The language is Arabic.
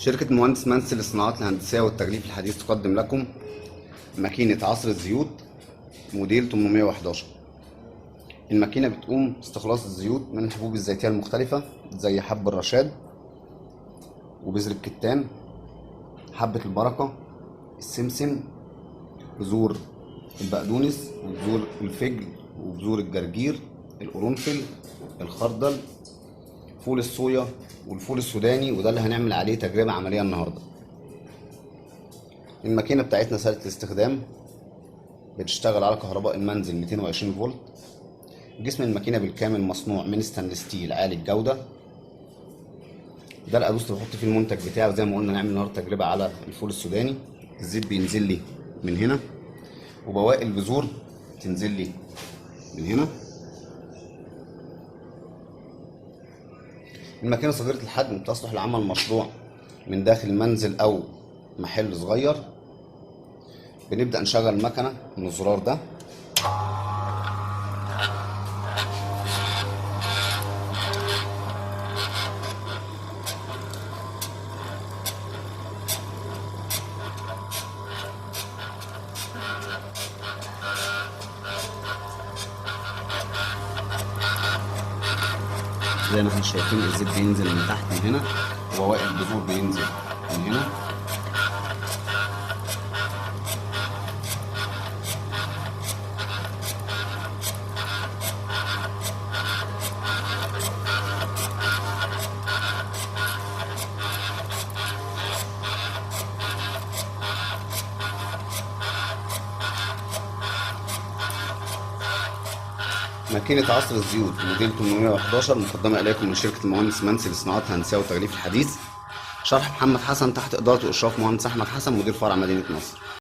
شركة مهندس منسي للصناعات الهندسية والتغليف الحديث تقدم لكم ماكينة عصر الزيوت موديل 811. الماكينة بتقوم باستخلاص الزيوت من الحبوب الزيتية المختلفة زي حب الرشاد وبذر الكتان، حبة البركة، السمسم، بذور البقدونس وبذور الفجل وبذور الجرجير، القرنفل، الخردل، فول الصويا والفول السوداني، وده اللي هنعمل عليه تجربة عملية النهاردة. الماكينة بتاعتنا سهلة الاستخدام، بتشتغل على كهرباء المنزل 220 فولت. جسم الماكينة بالكامل مصنوع من ستانلس ستيل عالي الجودة. ده القادوس اللي بحط فيه المنتج بتاعي، وزي ما قلنا نعمل النهارده تجربة على الفول السوداني. الزيت بينزل لي من هنا وبواقي البذور تنزل لي من هنا. الماكينة صغيرة الحجم، تصلح لعمل مشروع من داخل المنزل أو محل صغير. بنبدأ نشغل المكنة من الزرار ده. زي ما احنا شايفين الزيت بينزل من تحت من هنا، وبواقي البذور بينزل من هنا. ماكينة عصر الزيوت موديل 811 مقدمة إليكم من شركة المهندس منسي للصناعات الهندسية والتغليف الحديث. شرح محمد حسن تحت إدارة وإشراف مهندس أحمد حسن مدير فرع مدينة نصر.